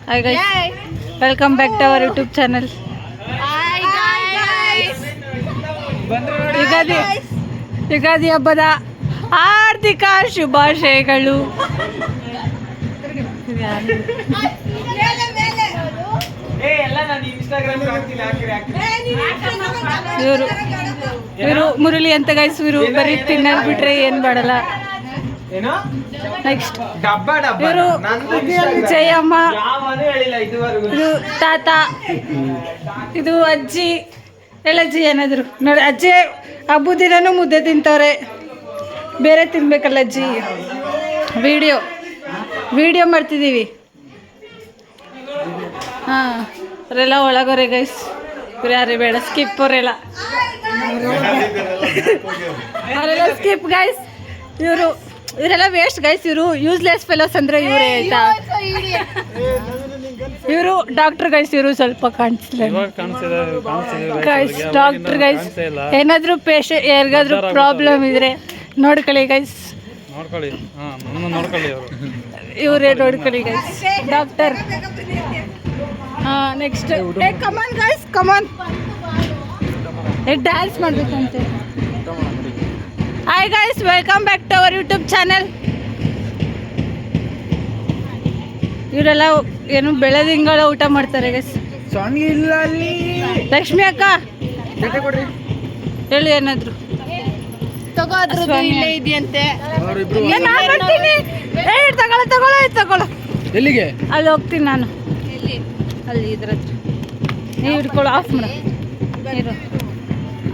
Hi guys, welcome back to our YouTube channel. Ugadi ಹಬ್ಬದ ಆರ್ಥಿಕ ಶುಭಾಶಯಗಳು. ಇವರು ಮುರಳಿ ಅಂತ ಗೈಸ್, ಇವರು ಬರೀ ತಿನ್ನೋದು ಬಿಟ್ರೆ ಏನ್ ಮಾಡಲ್ಲ. ನೆಕ್ಸ್ಟ್ ಇವರು ಜಯಮ್ಮ, ಇದು ತಾತ, ಇದು ಅಜ್ಜಿ. ಹೇಳಜ್ಜಿ ಏನಾದ್ರು ನೋಡಿ. ಅಜ್ಜಿ ಹಬ್ಬದ ದಿನನೂ ಮುದ್ದೆ ತಿಂತವ್ರೆ, ಬೇರೆ ತಿನ್ಬೇಕಲ್ಲ ಅಜ್ಜಿ. ವಿಡಿಯೋ ಮಾಡ್ತಿದ್ದೀವಿ. ಹಾಂ, ಅವರೆಲ್ಲ ಒಳಗೋರೆ ಗೈಸ್. ಇವ್ರು ಯಾರೇ ಬೇಡ, ಸ್ಕಿಪ್ ಅವರೆಲ್ಲ ಸ್ಕಿಪ್ ಗೈಸ್. ಇವರೆಲ್ಲ ವೇಸ್ಟ್ ಗೈಸ್. ಇವರು ಯೂಸ್ಲೆಸ್ ಫೆಲೋಸ್ ಅಂದರೆ ಇವರೇ ಆಯ್ತಾ. ಇವರು ಡಾಕ್ಟರ್ ಗೈಸ್. ಇವರು ಸ್ವಲ್ಪ ಕಾಣಿಸ್ತಿಲ್ಲ ಗೈಸ್. ಡಾಕ್ಟರ್ ಗೈಸ್, ಏನಾದರೂ ಪೇಷಂಟ್ ಯಾರಿಗಾದ್ರೂ ಪ್ರಾಬ್ಲಮ್ ಇದ್ರೆ ನೋಡ್ಕೊಳ್ಳಿ ಗೈಸ್. ಇವರೇ ನೋಡ್ಕೊಳ್ಳಿ guys, doctor. Next come on guys, come on. Dance ಮಾಡ್ಬೇಕಂತೆ. Hi guys, welcome back to our YouTube channel. ಇವರೆಲ್ಲ ಏನು ಬೆಳೆದಿಂಗಳ ಊಟ ಮಾಡ್ತಾರೆ ಗೈಸ್. ಲಕ್ಷ್ಮಿ ಅಕ್ಕ ಹೇಳಿ ಏನಾದ್ರು. ಇಲ್ಲೇ ಇದೆಯಂತೆ. ತಗೊಳ್ಳೋ. ಎಲ್ಲಿಗೆ? ಅಲ್ಲಿ ಹೋಗ್ತೀನಿ ನಾನು. ಅಲ್ಲಿ ಇದ್ರ ನೀವು ಹಿಡ್ಕೊಳ್ಳೋ. ಆಫ್ ಮಾಡ.